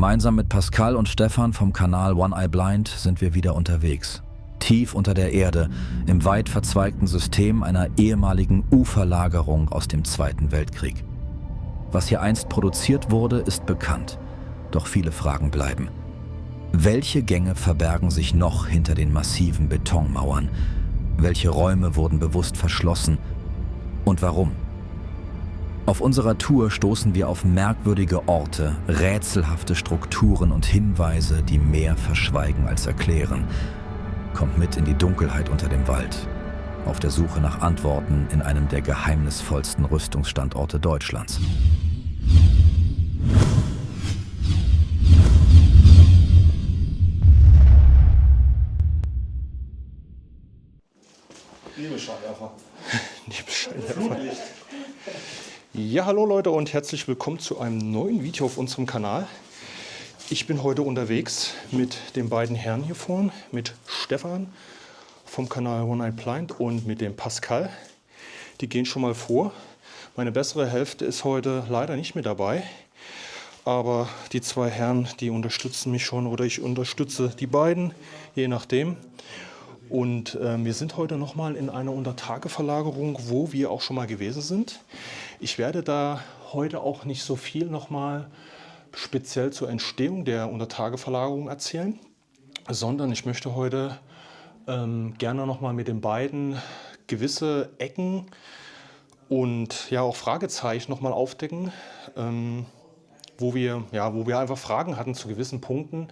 Gemeinsam mit Pascal und Stefan vom Kanal One Eye Blind sind wir wieder unterwegs. Tief unter der Erde, im weit verzweigten System einer ehemaligen Uferlagerung aus dem Zweiten Weltkrieg. Was hier einst produziert wurde, ist bekannt. Doch viele Fragen bleiben. Welche Gänge verbergen sich noch hinter den massiven Betonmauern? Welche Räume wurden bewusst verschlossen? Und warum? Auf unserer Tour stoßen wir auf merkwürdige Orte, rätselhafte Strukturen und Hinweise, die mehr verschweigen als erklären. Kommt mit in die Dunkelheit unter dem Wald, auf der Suche nach Antworten in einem der geheimnisvollsten Rüstungsstandorte Deutschlands. Liebe Scheinwerfer. Liebe Scheinwerfer. Ja, hallo Leute und herzlich willkommen zu einem neuen Video auf unserem Kanal. Ich bin heute unterwegs mit den beiden Herren hier vorne, mit Stefan vom Kanal One Eye Blind und mit dem Pascal. Die gehen schon mal vor. Meine bessere Hälfte ist heute leider nicht mehr dabei, aber die zwei Herren, die unterstützen mich schon oder ich unterstütze die beiden, je nachdem. Und wir sind heute nochmal in einer Untertageverlagerung, wo wir auch schon mal gewesen sind. Ich werde da heute auch nicht so viel nochmal speziell zur Entstehung der Untertageverlagerung erzählen, sondern ich möchte heute gerne nochmal mit den beiden gewisse Ecken und ja auch Fragezeichen nochmal aufdecken, wo wir einfach Fragen hatten zu gewissen Punkten,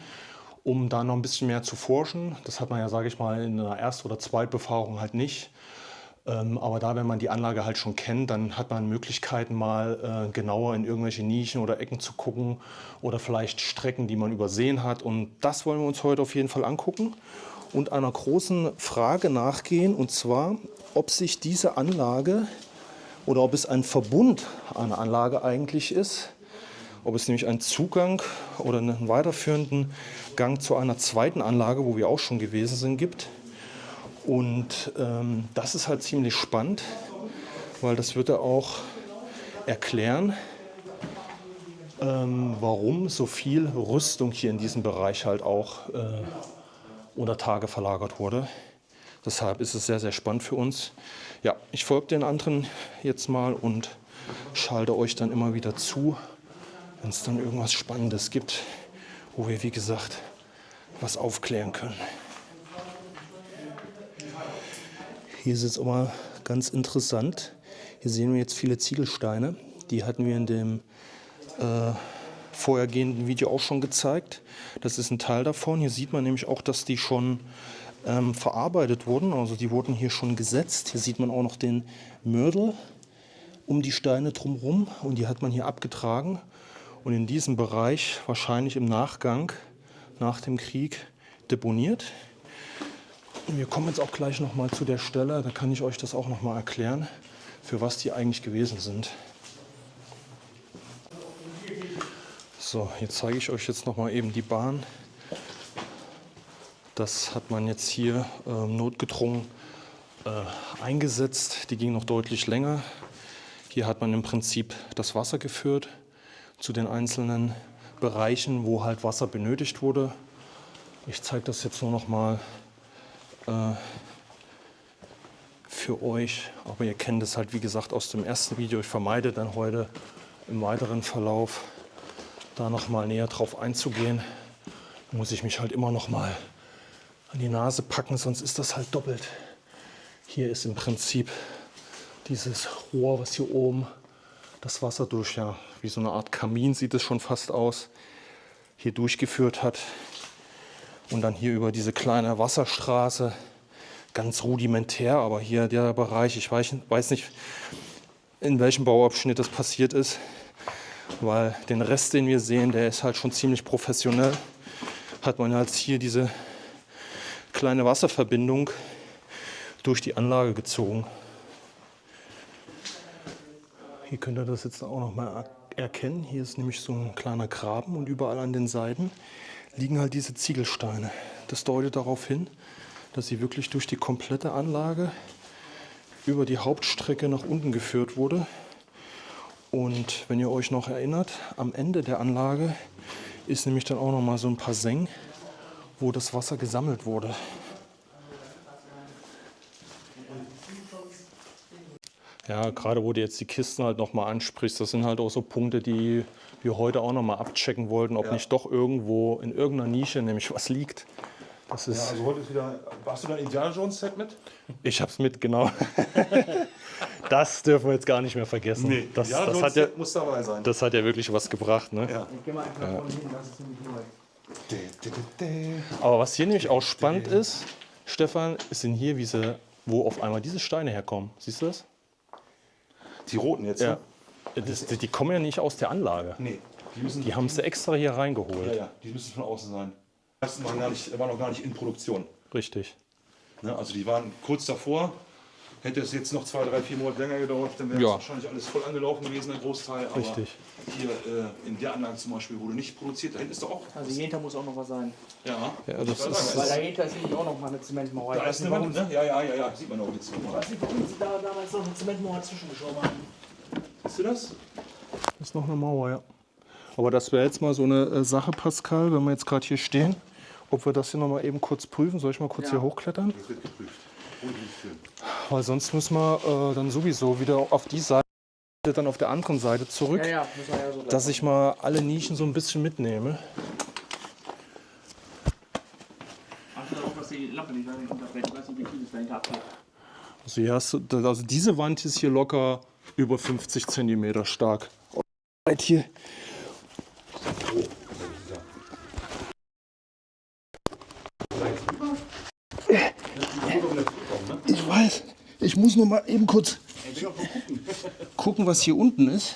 um da noch ein bisschen mehr zu forschen. Das hat man ja, sage ich mal, in einer Erst- oder Zweitbefragung halt nicht. Aber da, wenn man die Anlage halt schon kennt, dann hat man Möglichkeiten, mal genauer in irgendwelche Nischen oder Ecken zu gucken oder vielleicht Strecken, die man übersehen hat. Und das wollen wir uns heute auf jeden Fall angucken und einer großen Frage nachgehen, und zwar, ob sich diese Anlage oder ob es ein Verbund einer Anlage eigentlich ist, ob es nämlich einen Zugang oder einen weiterführenden Gang zu einer zweiten Anlage, wo wir auch schon gewesen sind, gibt. Und das ist halt ziemlich spannend, weil das wird er auch erklären, warum so viel Rüstung hier in diesem Bereich halt auch unter Tage verlagert wurde. Deshalb ist es sehr, sehr spannend für uns. Ja, ich folge den anderen jetzt mal und schalte euch dann immer wieder zu, wenn es dann irgendwas Spannendes gibt, wo wir, wie gesagt, was aufklären können. Hier ist es immer ganz interessant. Hier sehen wir jetzt viele Ziegelsteine. Die hatten wir in dem vorhergehenden Video auch schon gezeigt. Das ist ein Teil davon. Hier sieht man nämlich auch, dass die schon verarbeitet wurden. Also die wurden hier schon gesetzt. Hier sieht man auch noch den Mörtel um die Steine drumherum. Und die hat man hier abgetragen. Und in diesem Bereich wahrscheinlich im Nachgang, nach dem Krieg, deponiert. Und wir kommen jetzt auch gleich nochmal zu der Stelle, da kann ich euch das auch nochmal erklären, für was die eigentlich gewesen sind. So, jetzt zeige ich euch jetzt nochmal eben die Bahn. Das hat man jetzt hier notgedrungen eingesetzt. Die ging noch deutlich länger. Hier hat man im Prinzip das Wasser geführt zu den einzelnen Bereichen, wo halt Wasser benötigt wurde. Ich zeige das jetzt nur noch mal für euch, aber ihr kennt es halt wie gesagt aus dem ersten Video. Ich vermeide dann heute im weiteren Verlauf da noch mal näher drauf einzugehen. Da muss ich mich halt immer noch mal an die Nase packen, sonst ist das halt doppelt. Hier ist im Prinzip dieses Rohr, was hier oben das Wasser durch, ja, wie so eine Art Kamin sieht es schon fast aus, hier durchgeführt hat. Und dann hier über diese kleine Wasserstraße, ganz rudimentär, aber hier der Bereich, ich weiß nicht, in welchem Bauabschnitt das passiert ist, weil den Rest, den wir sehen, der ist halt schon ziemlich professionell. Hat man halt hier diese kleine Wasserverbindung durch die Anlage gezogen. Hier könnt ihr das jetzt auch noch mal erkennen. Hier ist nämlich so ein kleiner Graben und überall an den Seiten liegen halt diese Ziegelsteine. Das deutet darauf hin, dass sie wirklich durch die komplette Anlage über die Hauptstrecke nach unten geführt wurde. Und wenn ihr euch noch erinnert, am Ende der Anlage ist nämlich dann auch noch mal so ein paar Sengen, wo das Wasser gesammelt wurde. Ja, gerade wo du jetzt die Kisten halt noch mal ansprichst, das sind halt auch so Punkte, die wir heute auch noch mal abchecken wollten, ob nicht doch irgendwo in irgendeiner Nische nämlich was liegt. Das ist Also heute ist wieder. Hast du dein Indiana Jones Set mit? Ich hab's mit, genau. Das dürfen wir jetzt gar nicht mehr vergessen. Das hat ja, muss dabei sein. das hat ja wirklich was gebracht. Ne? Ja. Ich gehe mal einfach vorne hin, das ist nämlich neu. Aber was hier nämlich auch spannend ist, Stefan, sind hier, wo auf einmal diese Steine herkommen. Siehst du das? Die roten jetzt, Ja. ne? Die kommen ja nicht aus der Anlage. Nee. Die haben sie extra hier reingeholt. Ja, die müssen von außen sein. Die ersten waren noch gar nicht in Produktion. Richtig. Ne? Also die waren kurz davor. Hätte es jetzt noch 2, 3, 4 Monate länger gedauert, dann wäre Ja. es wahrscheinlich alles voll angelaufen gewesen, der Großteil. Aber Richtig. hier in der Anlage zum Beispiel wurde nicht produziert. Da hinten ist doch auch. Also hier hinter muss auch noch was sein. Ja, Ja, das da ist- Weil dahinter ist nämlich auch noch mal eine Zementmauer. Ich da weiß ist nicht, eine warum Wand, ne? Ja, sieht man auch jetzt. ich weiß nicht, warum sie da damals noch eine Zementmauer zwischengeschoben haben. Siehst du das? Das ist noch eine Mauer, ja. Aber das wäre jetzt mal so eine Sache, Pascal, wenn wir jetzt gerade hier stehen, ob wir das hier noch mal eben kurz prüfen. Soll ich mal kurz hier hochklettern? Das wird geprüft. Weil sonst müssen wir dann sowieso wieder auf die Seite, dann auf der anderen Seite zurück, Ja, müssen wir ja so. dass ich mal alle Nischen so ein bisschen mitnehme. Achte darauf, dass die Lampe nicht unterbrennt. Ich weiß nicht, wie viel es dahinter abgeht. Also, hier hast du, also diese Wand ist hier locker über 50 cm stark. Hier. Ich weiß. Ich muss noch mal eben kurz gucken, was hier unten ist.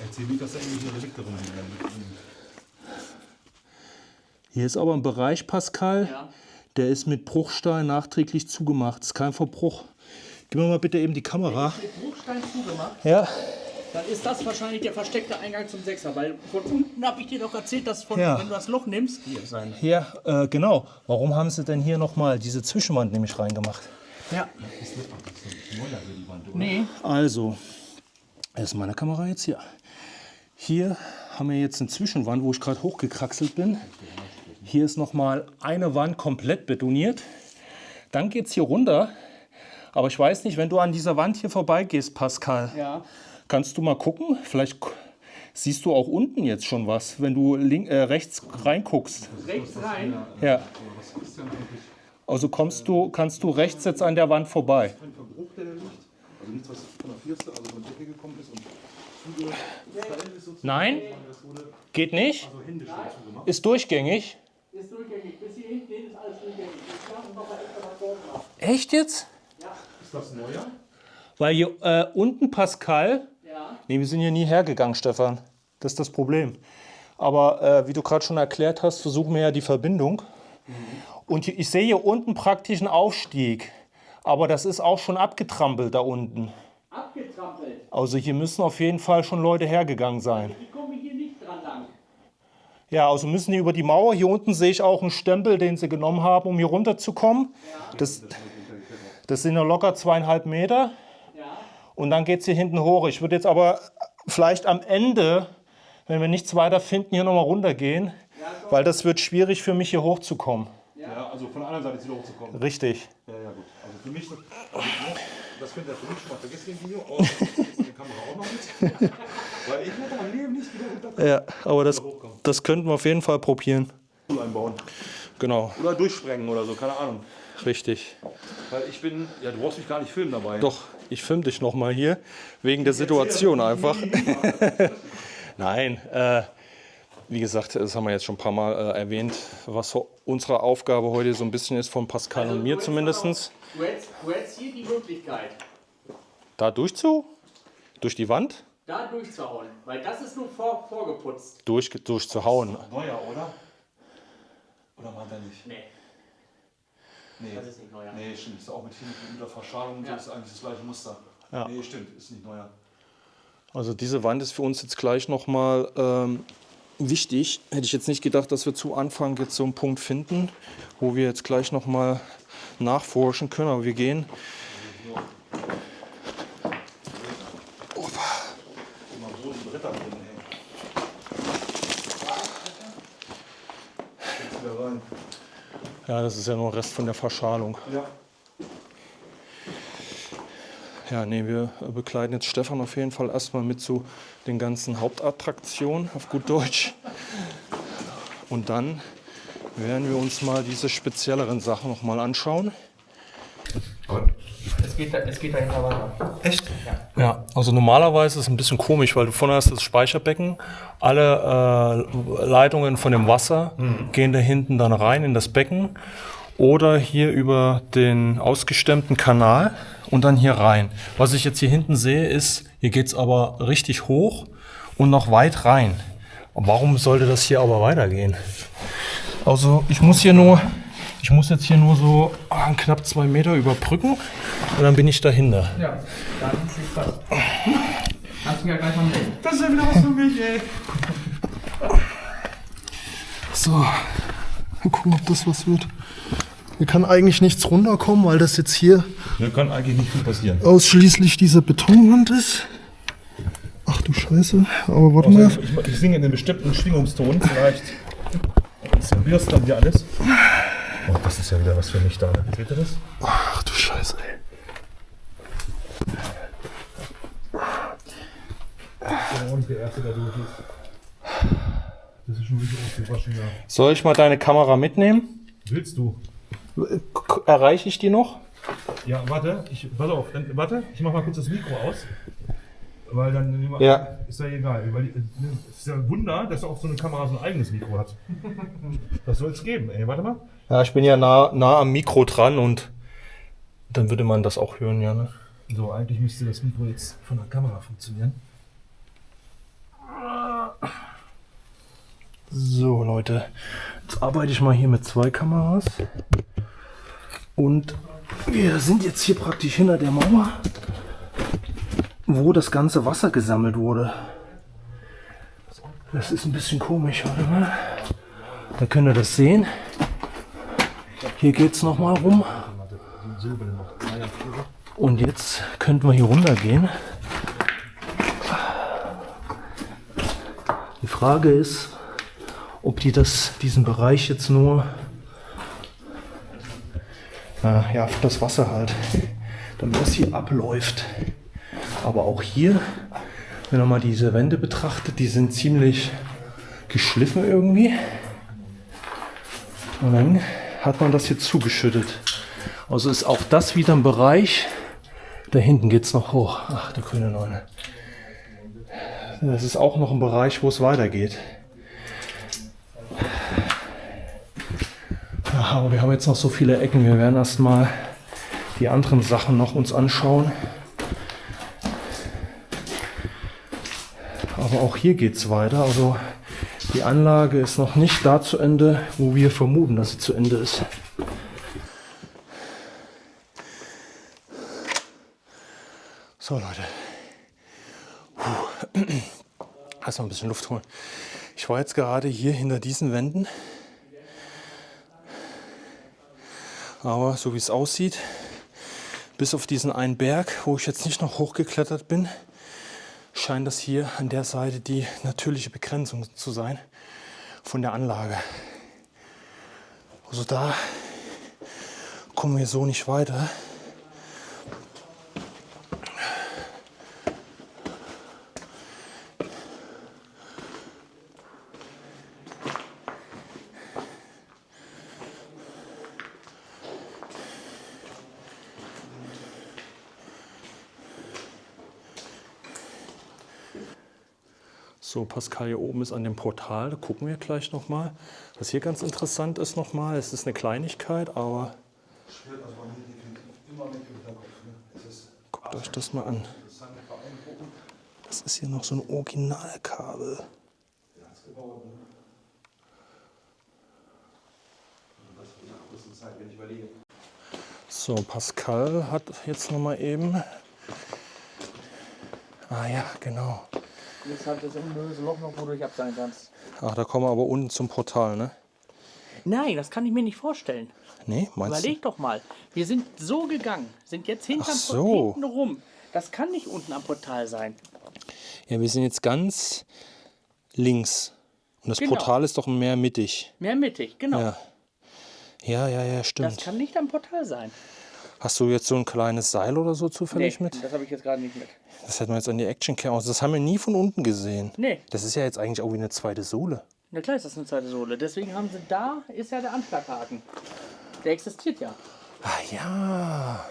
Erzähl nicht, dass da irgendwelche Relikte rumliegen. Hier ist aber ein Bereich, Pascal, Ja. der ist mit Bruchstein nachträglich zugemacht. Ist kein Verbruch. Gib mir mal bitte eben die Kamera. Mit Bruchstein zugemacht, Ja. dann ist das wahrscheinlich der versteckte Eingang zum Sechser. Weil von unten habe ich dir doch erzählt, dass wenn du das Loch nimmst, hier ist ein. Ja, genau. Warum haben sie denn hier nochmal diese Zwischenwand nämlich reingemacht? Ja. Nee. Also, ist meine Kamera jetzt hier. Hier haben wir jetzt eine Zwischenwand, wo ich gerade hochgekraxelt bin. Hier ist nochmal eine Wand komplett betoniert. Dann geht es hier runter. Aber ich weiß nicht, wenn du an dieser Wand hier vorbeigehst, Pascal, Ja. kannst du mal gucken? Vielleicht siehst du auch unten jetzt schon was, wenn du rechts reinguckst. Rechts rein. Ja. Also kannst du rechts jetzt an der Wand vorbei. Kein Verbruch, der da liegt. Also nichts, was von der Vierste, also von der Decke gekommen ist und zugestellt ist sozusagen. Nein, geht nicht. Also händisch zugemacht. Ist durchgängig. Ist durchgängig. Bis hier hinten ist alles durchgängig. Ich mache noch mal extra was vorgemacht. Echt jetzt? Ist das neuer? Weil hier unten, Pascal, Ja. nee, wir sind hier nie hergegangen, Stefan. Das ist das Problem. Aber wie du gerade schon erklärt hast, versuchen wir ja die Verbindung. Und ich sehe hier unten praktisch einen Aufstieg. Aber das ist auch schon abgetrampelt da unten. Abgetrampelt. Also hier müssen auf jeden Fall schon Leute hergegangen sein. Die kommen hier nicht dran lang. Ja, also müssen die über die Mauer. Hier unten sehe ich auch einen Stempel, den sie genommen haben, um hier runterzukommen. Das sind ja locker 2,5 Meter. Ja. Und dann geht es hier hinten hoch. Ich würde jetzt aber vielleicht am Ende, wenn wir nichts weiter finden, hier nochmal runtergehen. Weil das wird schwierig für mich, hier hochzukommen. Ja, also von der anderen Seite ist wieder hochzukommen. Richtig. Ja, gut. Also für mich, das könnt ihr für mich schon mal vergessen im Video, aber die Kamera auch noch mit. Weil ich hätte mein Leben nicht wieder runterkommen. Ja, aber das könnten wir auf jeden Fall probieren. Einbauen. Genau, Oder durchsprengen oder so, keine Ahnung. richtig. Weil ich bin, ja, du brauchst mich gar nicht filmen dabei. Doch, ich filme dich nochmal hier, wegen der Situation einfach. Nein, wie gesagt, das haben wir jetzt schon ein paar Mal erwähnt, was so unsere Aufgabe heute so ein bisschen ist, von Pascal und mir zumindest. Du hättest hier die Möglichkeit, Da durch die Wand da durchzuhauen. Weil das ist nur vorgeputzt. durchzuhauen. Neuer, oder? Oder war der nicht? Nee, Nee. das ist nicht neuer. Nee, stimmt. Ist auch mit der Verschalung, Ja. das ist eigentlich das gleiche Muster. Ja. Nee, stimmt, ist nicht neuer. Also diese Wand ist für uns jetzt gleich nochmal wichtig. Hätte ich jetzt nicht gedacht, dass wir zu Anfang jetzt so einen Punkt finden, wo wir jetzt gleich nochmal nachforschen können. Aber wir gehen. Mal so die Bretter Ja, das ist ja nur Rest von der Verschalung. Ja. Ja, nee, wir begleiten jetzt Stefan auf jeden Fall erstmal mit zu den ganzen Hauptattraktionen, auf gut Deutsch. Und dann werden wir uns mal diese spezielleren Sachen noch mal anschauen. Es geht dahinter weiter. Echt? Ja, also normalerweise ist es ein bisschen komisch, weil du vorne hast das Speicherbecken. Alle Leitungen von dem Wasser gehen da hinten dann rein in das Becken oder hier über den ausgestemmten Kanal und dann hier rein. Was ich jetzt hier hinten sehe, ist, hier geht es aber richtig hoch und noch weit rein. Warum sollte das hier aber weitergehen? Also ich muss jetzt hier nur so knapp 2 Meter überbrücken und dann bin ich dahinter. Ja, dann viel Spaß. Kannst du ja gleich mal melden. Das ist ja wieder was für mich, ey. So, mal gucken, ob das was wird. Hier kann eigentlich nichts runterkommen, weil das jetzt hier Da kann eigentlich nicht viel passieren. ausschließlich diese Betonwand ist. Ach du Scheiße, aber warte mal. Ich singe in einem bestimmten Schwingungston, vielleicht. Servierst dann hier alles. Oh, das ist ja wieder was für mich da. Seht ihr das? Ach du Scheiße, ey. Und der erste, der durch ist. Das ist schon wirklich ausgewaschen, ja. Soll ich mal deine Kamera mitnehmen? Willst du? Erreiche ich die noch? Ja, warte, pass auf, warte, ich mach mal kurz das Mikro aus. Weil dann Ja. ist ja egal. Weil es ist ja ein Wunder, dass auch so eine Kamera so ein eigenes Mikro hat. Das soll es geben, ey. Warte mal. Ja, ich bin ja nah am Mikro dran und dann würde man das auch hören, ja. Ne? So, eigentlich müsste das Mikro jetzt von der Kamera funktionieren. So, Leute, jetzt arbeite ich mal hier mit 2 Kameras. Und wir sind jetzt hier praktisch hinter der Mauer, wo das ganze Wasser gesammelt wurde. Das ist ein bisschen komisch, warte mal. Da könnt ihr das sehen. Hier geht es nochmal rum. Und jetzt könnten wir hier runter gehen. Die Frage ist, ob die diesen Bereich jetzt nur ja, für das Wasser halt, damit das hier abläuft. Aber auch hier, wenn man mal diese Wände betrachtet, die sind ziemlich geschliffen irgendwie. Und dann hat man das hier zugeschüttet. Also ist auch das wieder ein Bereich. Da hinten geht es noch hoch. Ach, der grüne Neune. Das ist auch noch ein Bereich, wo es weitergeht. Ja, aber wir haben jetzt noch so viele Ecken. Wir werden erstmal die anderen Sachen noch uns anschauen. Aber auch hier geht es weiter. Also die Anlage ist noch nicht da zu Ende, wo wir vermuten, dass sie zu Ende ist. So Leute. Erstmal ein bisschen Luft holen. Ich war jetzt gerade hier hinter diesen Wänden. Aber so wie es aussieht, bis auf diesen einen Berg, wo ich jetzt nicht noch hochgeklettert bin, scheint das hier an der Seite die natürliche Begrenzung zu sein von der Anlage. Also da kommen wir so nicht weiter. So, Pascal hier oben ist an dem Portal, da gucken wir gleich nochmal. Was hier ganz interessant ist nochmal, es ist eine Kleinigkeit, aber guckt euch das mal an. Das ist hier noch so ein Originalkabel. So, Pascal hat jetzt nochmal eben... Ah ja, genau. Jetzt hat das unlöse Loch noch, wo du dich abseilen kannst. Ach, da kommen wir aber unten zum Portal, ne? Nein, das kann ich mir nicht vorstellen. Nee, meinst du? Überleg doch mal. Wir sind so gegangen, sind jetzt Ach so. hinten rum. Das kann nicht unten am Portal sein. Ja, wir sind jetzt ganz links. Und das Genau. Portal ist doch mehr mittig. Mehr mittig, genau. Ja. Ja, stimmt. Das kann nicht am Portal sein. Hast du jetzt so ein kleines Seil oder so zufällig mit? Das habe ich jetzt gerade nicht mit. Das hätten wir jetzt an die Action-Cam aus. Das haben wir nie von unten gesehen. Nee. Das ist ja jetzt eigentlich auch wie eine zweite Sohle. Na klar ist das eine zweite Sohle. Deswegen haben sie da, ist ja der Anschlaghaken. Der existiert ja. Ah ja.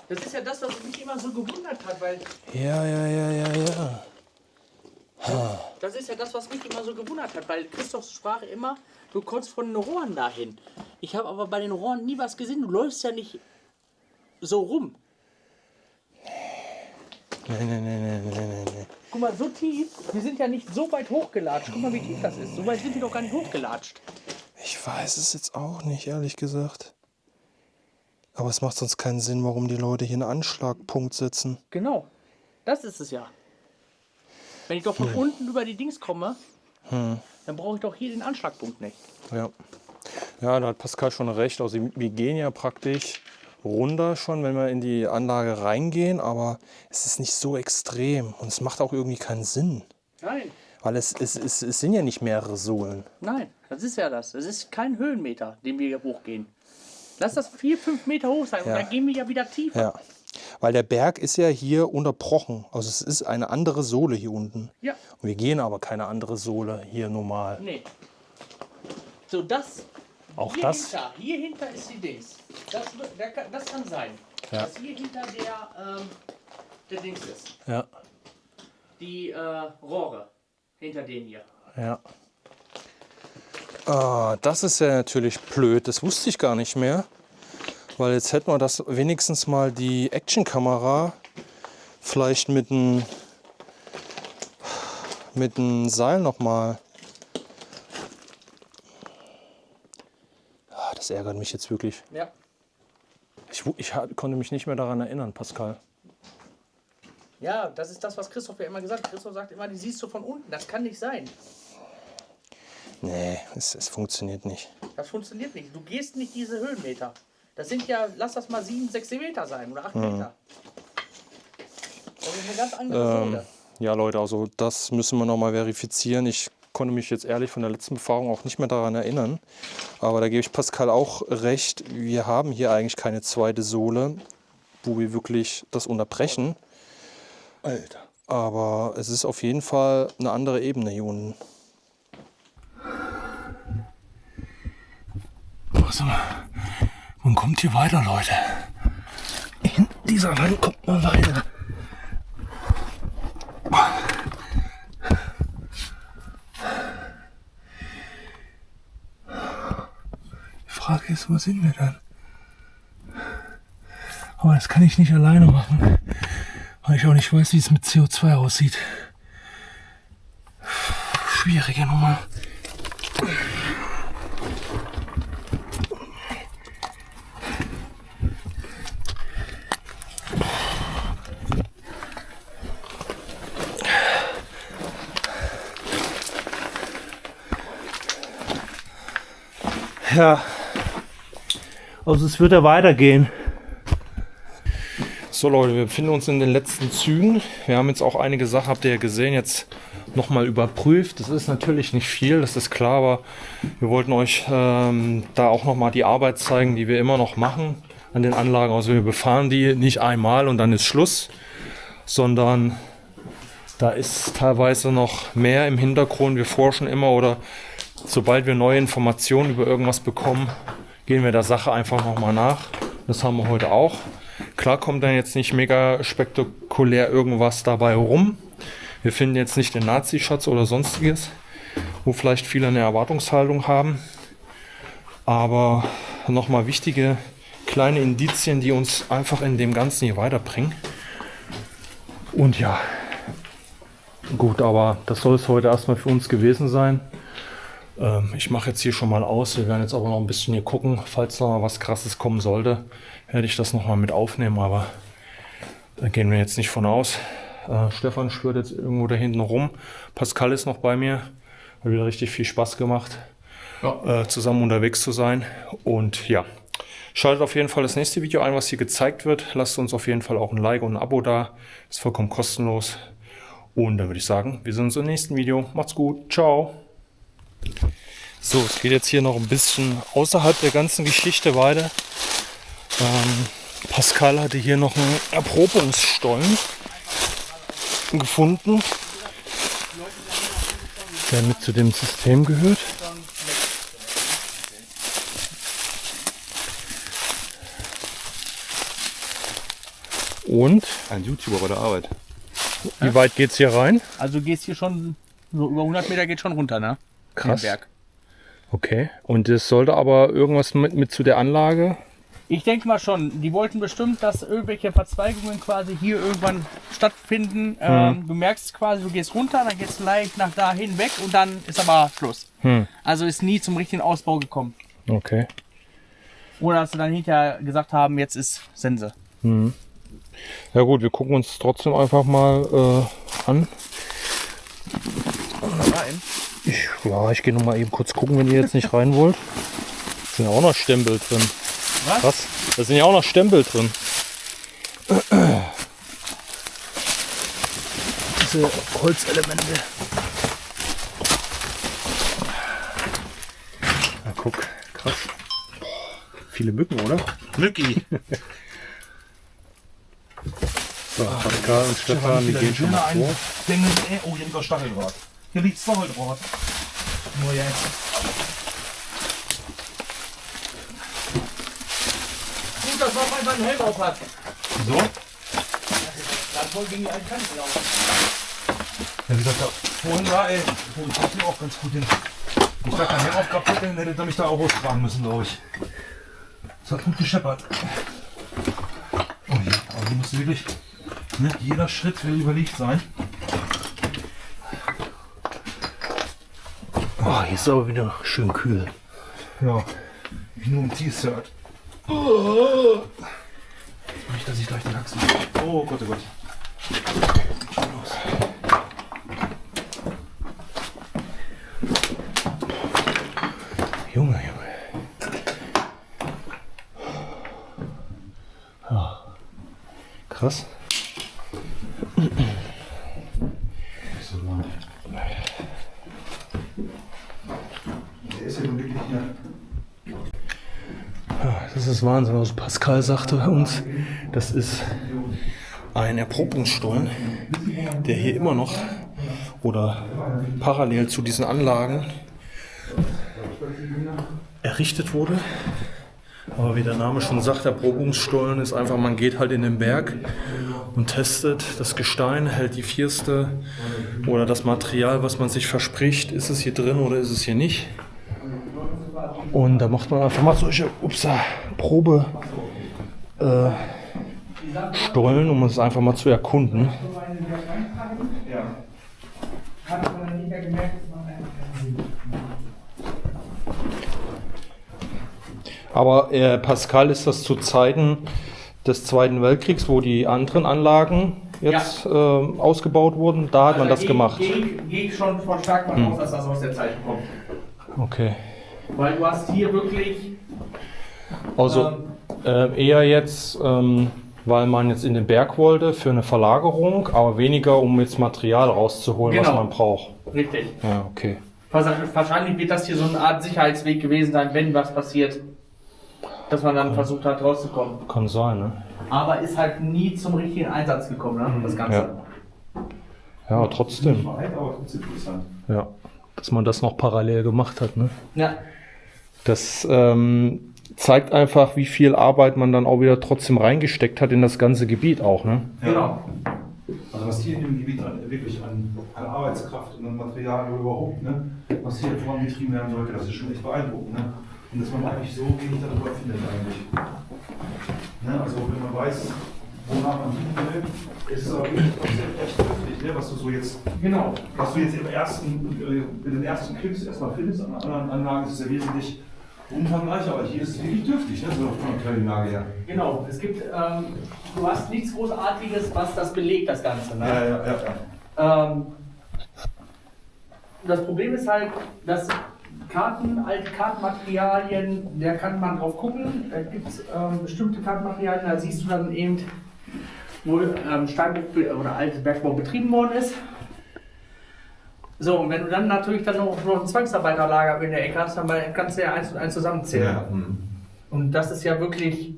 Das ist ja das, was mich immer so gewundert hat, weil Ja. das ist ja das, was mich immer so gewundert hat, weil Christoph sprach immer, du kommst von den Rohren dahin. Ich habe aber bei den Rohren nie was gesehen. Du läufst ja nicht so rum. Nee. Guck mal, so tief, wir sind ja nicht so weit hochgelatscht. Guck mal, wie tief das ist. So weit sind wir doch gar nicht hochgelatscht. Ich weiß es jetzt auch nicht, ehrlich gesagt. Aber es macht sonst keinen Sinn, warum die Leute hier einen Anschlagpunkt setzen. Genau, das ist es ja. Wenn ich doch von unten über die Dings komme, dann brauche ich doch hier den Anschlagpunkt nicht. Ja, da hat Pascal schon recht. Also wir gehen ja praktisch runter schon, wenn wir in die Anlage reingehen, aber es ist nicht so extrem und es macht auch irgendwie keinen Sinn. Nein. Weil es sind ja nicht mehrere Sohlen. Nein, das ist ja das. Das ist kein Höhenmeter, den wir hier hochgehen. Lass das 4-5 Meter hoch sein und dann gehen wir ja wieder tiefer. Ja, weil der Berg ist ja hier unterbrochen. Also es ist eine andere Sohle hier unten. Ja. Und wir gehen aber keine andere Sohle hier normal. Nee. So, das. Auch hier das? Hier hinter ist die Dings. Das kann sein. Ja. Dass hier hinter der Dings ist. Ja. Die Rohre hinter denen hier. Ja. Ah, das ist ja natürlich blöd. Das wusste ich gar nicht mehr. Weil jetzt hätten wir das wenigstens mal die Actionkamera vielleicht mit einem Seil nochmal. Ah, das ärgert mich jetzt wirklich. Ja. Ich konnte mich nicht mehr daran erinnern, Pascal. Ja, das ist das, was Christoph ja immer gesagt hat. Christoph sagt immer, die siehst du von unten. Das kann nicht sein. Nee, es funktioniert nicht. Das funktioniert nicht. Du gehst nicht diese Höhenmeter. Das sind ja, lass das mal 7, 6 Meter sein oder 8 Meter. Das ist eine ganz andere Sohle. Ja, Leute, also das müssen wir nochmal verifizieren. Ich konnte mich jetzt ehrlich von der letzten Befahrung auch nicht mehr daran erinnern. Aber da gebe ich Pascal auch recht. Wir haben hier eigentlich keine zweite Sohle, wo wir wirklich das unterbrechen. Alter. Aber es ist auf jeden Fall eine andere Ebene hier unten. Also, man kommt hier weiter, Leute. In dieser Wand kommt man weiter. Die Frage ist, wo sind wir dann? Aber das kann ich nicht alleine machen, weil ich auch nicht weiß, wie es mit CO2 aussieht. Schwierige Nummer. Ja, also es wird ja weitergehen. So Leute, wir befinden uns in den letzten Zügen. Wir haben jetzt auch einige Sachen, habt ihr ja gesehen, jetzt nochmal überprüft. Das ist natürlich nicht viel, das ist klar, aber wir wollten euch da auch nochmal die Arbeit zeigen, die wir immer noch machen an den Anlagen. Also wir befahren die nicht einmal und dann ist Schluss, sondern da ist teilweise noch mehr im Hintergrund. Wir forschen immer oder sobald wir neue Informationen über irgendwas bekommen, gehen wir der Sache einfach nochmal nach. Das haben wir heute auch. Klar kommt dann jetzt nicht mega spektakulär irgendwas dabei rum. Wir finden jetzt nicht den Nazi-Schatz oder sonstiges, wo vielleicht viele eine Erwartungshaltung haben. Aber nochmal wichtige kleine Indizien, die uns einfach in dem Ganzen hier weiterbringen. Und ja, gut, aber das soll es heute erstmal für uns gewesen sein. Ich mache jetzt hier schon mal aus. Wir werden jetzt aber noch ein bisschen hier gucken. Falls noch mal was Krasses kommen sollte, werde ich das noch mal mit aufnehmen. Aber da gehen wir jetzt nicht von aus. Stefan schwört jetzt irgendwo da hinten rum. Pascal ist noch bei mir. Hat wieder richtig viel Spaß gemacht, zusammen unterwegs zu sein. Und ja, schaltet auf jeden Fall das nächste Video ein, was hier gezeigt wird. Lasst uns auf jeden Fall auch ein Like und ein Abo da. Ist vollkommen kostenlos. Und dann würde ich sagen, wir sehen uns im nächsten Video. Macht's gut. Ciao. So, es geht jetzt hier noch ein bisschen außerhalb der ganzen Geschichte weiter. Pascal hatte hier noch einen Erprobungsstollen gefunden, der mit zu dem System gehört. Und Ein YouTuber bei der Arbeit. wie weit geht's hier rein? Also gehst hier schon, so über 100 Meter geht schon runter, ne? Krass. Den Berg. Okay. Und es sollte aber irgendwas mit zu der Anlage. Ich denke mal schon, die wollten bestimmt, dass irgendwelche Verzweigungen quasi hier irgendwann stattfinden. Du merkst quasi, du gehst runter, dann geht's leicht nach dahin weg und dann ist aber Schluss. Also ist nie zum richtigen Ausbau gekommen. Okay. Oder dass sie dann hinterher gesagt haben, jetzt ist Sense. Ja gut, wir gucken uns trotzdem einfach mal an. Ich gehe noch mal eben kurz gucken, wenn ihr jetzt nicht rein wollt. Da sind ja auch noch Stempel drin. Was? Krass. Da sind ja auch noch Stempel drin. Diese Holzelemente. Na guck, krass. Viele Mücken, oder? Mücki. So, Pascal und Stefan, die gehen schon mal vor. Oh, hier liegt noch Stacheldraht. Hier liegt Stacheldraht. Nur jetzt. Gut, dass man einfach einen Helm auf hat. So? Dann voll gegen die alten Kanten laufen. Ja, wie gesagt, vorhin war, ey, ich hab hier auch ganz gut hin. Ich da kein Helm auf gehabt hätte, dann hätte er mich da auch austragen müssen, glaube ich. Das hat gut gescheppert. Oh je, aber hier muss wirklich, ne, jeder Schritt will überlegt sein. Oh, hier ist aber wieder schön kühl. Ja, wie nur ein T-Shirt. Oh. Nicht, dass ich gleich den Haxen. Oh Gott, oh Gott. Junge. Ja. Krass. So lang. Der ist ja nun wirklich hier. Das ist Wahnsinn. Also Pascal sagte uns, das ist ein Erprobungsstollen, der hier immer noch oder parallel zu diesen Anlagen errichtet wurde. Aber wie der Name schon sagt, Erprobungsstollen ist einfach, man geht halt in den Berg und testet das Gestein, hält die Firste oder das Material, was man sich verspricht, ist es hier drin oder ist es hier nicht. Und da macht man einfach mal solche Stollen, um es einfach mal zu erkunden. Aber Pascal, ist das zu Zeiten des Zweiten Weltkriegs, wo die anderen Anlagen jetzt ausgebaut wurden, da hat man das gemacht? Gehe ich schon von stark mal aus, dass das aus der Zeit kommt. Okay. Weil du hast hier wirklich... Also eher jetzt, weil man jetzt in den Berg wollte für eine Verlagerung, aber weniger, um jetzt Material rauszuholen, was Genau. man braucht. Richtig. Ja, okay. Wahrscheinlich wird das hier so eine Art Sicherheitsweg gewesen sein, wenn was passiert. Dass man dann versucht hat, rauszukommen. Kann sein, ne? Aber ist halt nie zum richtigen Einsatz gekommen, ne? Das Ganze. Ja, trotzdem. Weit, aber trotzdem interessant. Ja, dass man das noch parallel gemacht hat, ne? Ja. Das zeigt einfach, wie viel Arbeit man dann auch wieder trotzdem reingesteckt hat in das ganze Gebiet auch, ne? Genau. Also was hier in dem Gebiet wirklich an Arbeitskraft und an Material überhaupt, ne, was hier vorangetrieben werden sollte, das ist schon echt beeindruckend. Ne? Und dass man eigentlich so wenig darüber findet eigentlich. Ne? Also wenn man weiß, wonach man suchen will, ist es aber wirklich echt wirklich, ne? Was du so jetzt, Genau. was du jetzt in den ersten Clips erstmal findest an anderen Anlagen, ist es ja wesentlich umfangreicher, aber hier ist es wirklich dürftig, ne? So von der Quellenlage her. Genau. Es gibt, du hast nichts Großartiges, was das belegt, das Ganze. Ne? Ja. Das Problem ist halt, dass alte Kartenmaterialien, da kann man drauf gucken. Da gibt es bestimmte Kartenmaterialien, da siehst du dann eben, wo Steinbruch oder altes Bergbau betrieben worden ist. So, und wenn du dann natürlich dann noch ein Zwangsarbeiterlager in der Ecke hast, dann kannst du ja 1 und 1 zusammenzählen. Ja. Und das ist ja wirklich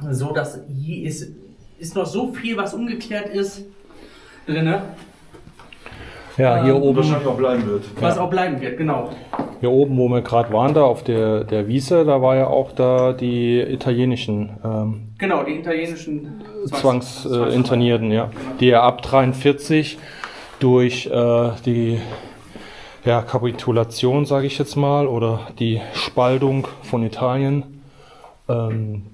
so, dass hier ist noch so viel, was ungeklärt ist, drin, Ja, hier oben. Wahrscheinlich auch bleiben wird. was auch bleiben wird, genau. Hier oben, wo wir gerade waren, da auf der Wiese, da war ja auch da die italienischen Genau, die italienischen Zwangsinternierten, ja, die ja ab 43 durch die Kapitulation, sage ich jetzt mal, oder die Spaltung von Italien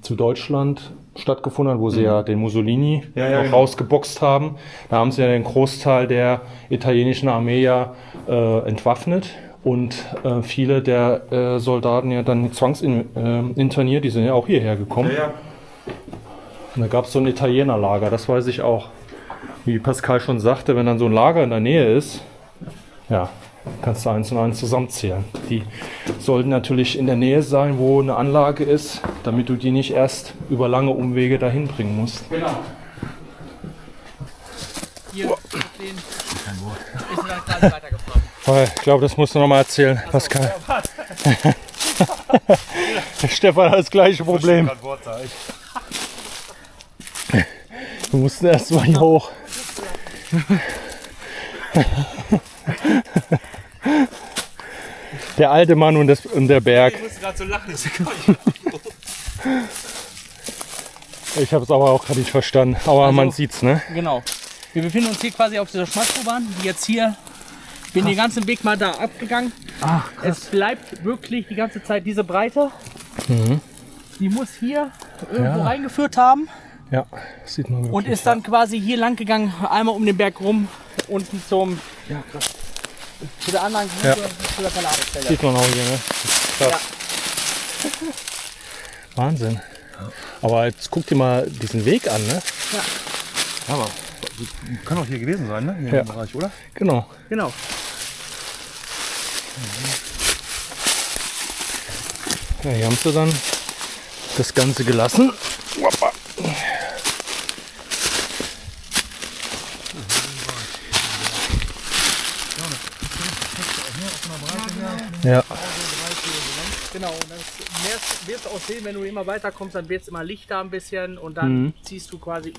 zu Deutschland stattgefunden hat, wo sie ja den Mussolini noch rausgeboxt haben. Da haben sie ja den Großteil der italienischen Armee ja entwaffnet und viele der Soldaten ja dann zwangsinterniert, die sind ja auch hierher gekommen. Ja. Und da gab es so ein Italienerlager, das weiß ich auch. Wie Pascal schon sagte, wenn dann so ein Lager in der Nähe ist, ja, kannst du 1 und 1 zusammenzählen. Die sollten natürlich in der Nähe sein, wo eine Anlage ist, damit du die nicht erst über lange Umwege dahin bringen musst. Genau. Hier ist dann quasi weitergefahren. Ich glaube, das musst du noch mal erzählen, Pascal. Stefan hat das gleiche Problem. Wir mussten erst mal hier hoch. Der alte Mann und der Berg. Ich musste gerade so lachen. Ich habe es aber auch gerade nicht verstanden. Aber man sieht's, ne? Genau. Wir befinden uns hier quasi auf dieser Schmalspurbahn, die jetzt hier, ich bin den ganzen Weg mal da abgegangen. Ach, Es bleibt wirklich die ganze Zeit diese Breite. Die muss hier irgendwo reingeführt haben Ja, sieht man wirklich. und ist dann quasi hier lang gegangen, einmal um den Berg rum, unten zu der anderen Grube, zu der Verladestelle. Sieht man auch hier, ne? Krass. Wahnsinn. Aber jetzt guck dir mal diesen Weg an, ne? Aber kann auch hier gewesen sein, ne? In dem Bereich, oder? Genau. Genau. Ja, hier haben sie dann das Ganze gelassen. Hoppa. Ja, Genau, und das wirst du auch sehen, wenn du immer weiter kommst, dann wird es immer lichter ein bisschen und dann ziehst du quasi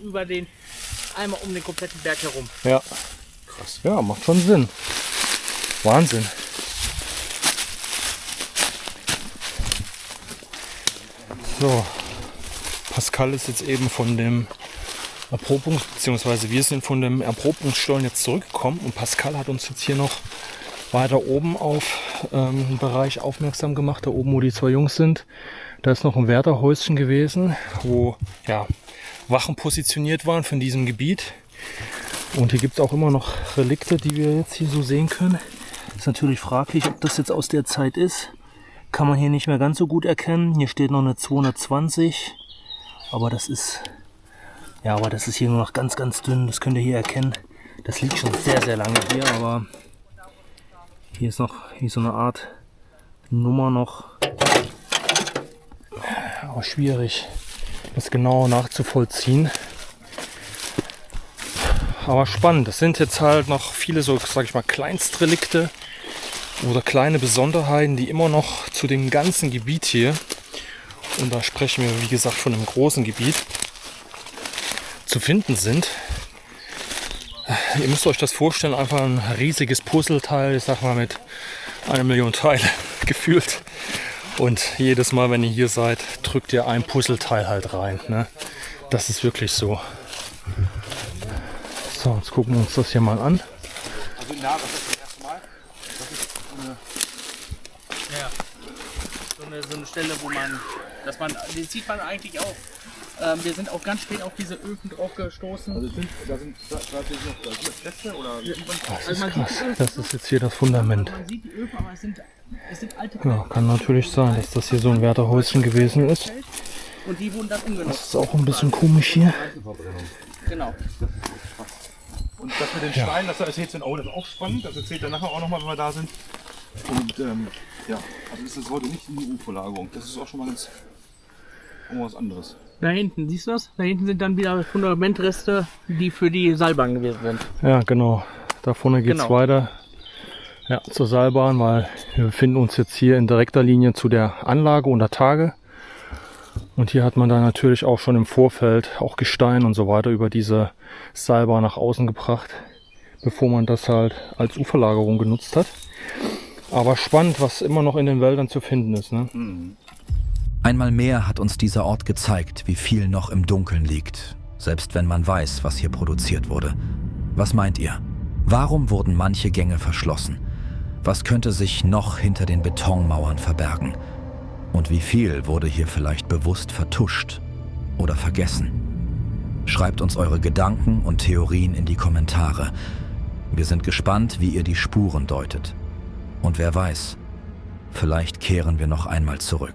einmal um den kompletten Berg herum. ja. Krass. Ja, macht schon Sinn. Wahnsinn. So, Pascal ist jetzt eben von dem beziehungsweise wir sind von dem Erprobungsstollen jetzt zurückgekommen und Pascal hat uns jetzt hier noch weiter oben auf einen Bereich aufmerksam gemacht, da oben, wo die 2 Jungs sind. Da ist noch ein Wärterhäuschen gewesen, wo ja, Wachen positioniert waren von diesem Gebiet. Und hier gibt es auch immer noch Relikte, die wir jetzt hier so sehen können. Ist natürlich fraglich, ob das jetzt aus der Zeit ist. Kann man hier nicht mehr ganz so gut erkennen. Hier steht noch eine 220. Aber das ist hier nur noch ganz, ganz dünn. Das könnt ihr hier erkennen. Das liegt schon sehr, sehr lange hier, aber hier ist noch so eine Art Nummer noch. Aber schwierig, das genau nachzuvollziehen. Aber spannend. Das sind jetzt halt noch viele so, sag ich mal, Kleinstrelikte oder kleine Besonderheiten, die immer noch zu dem ganzen Gebiet hier, und da sprechen wir, wie gesagt, von einem großen Gebiet, zu finden sind. Ihr müsst euch das vorstellen, einfach ein riesiges Puzzleteil, ich sag mal mit 1 Million Teile gefühlt. Und jedes Mal, wenn ihr hier seid, drückt ihr ein Puzzleteil halt rein. Ne? Das ist wirklich so. So, jetzt gucken wir uns das hier mal an. Also na, das ist das erste Mal. Das ist So eine Stelle, wo die sieht man eigentlich auch. Wir sind auch ganz spät auf diese Öfen drauf gestoßen. da sind tatsächlich noch Reste oder Das ist krass. Das ist jetzt hier das Fundament. Man sieht die Öfen, aber es sind alte Ja, kann natürlich sein, dass das hier so ein Wärterhäuschen gewesen ist. und die wurden dann umgenutzt. Das ist auch ein bisschen komisch hier. Genau. Und das mit den Steinen, das erzählt dann, das ist auch spannend, das erzählt er nachher auch nochmal, wenn wir da sind. Und ja, also ist das heute nicht die UFO-Lagerung, das ist auch schon mal ganz was anderes. Da hinten, siehst du das? Da hinten sind dann wieder Fundamentreste, die für die Seilbahn gewesen sind. Ja, genau. Da vorne geht es Genau. weiter, ja, zur Seilbahn, weil wir befinden uns jetzt hier in direkter Linie zu der Anlage unter Tage. Und hier hat man dann natürlich auch schon im Vorfeld auch Gestein und so weiter über diese Seilbahn nach außen gebracht, bevor man das halt als Uferlagerung genutzt hat. Aber spannend, was immer noch in den Wäldern zu finden ist, ne? Einmal mehr hat uns dieser Ort gezeigt, wie viel noch im Dunkeln liegt, selbst wenn man weiß, was hier produziert wurde. Was meint ihr? Warum wurden manche Gänge verschlossen? Was könnte sich noch hinter den Betonmauern verbergen? Und wie viel wurde hier vielleicht bewusst vertuscht oder vergessen? Schreibt uns eure Gedanken und Theorien in die Kommentare. Wir sind gespannt, wie ihr die Spuren deutet. Und wer weiß, vielleicht kehren wir noch einmal zurück.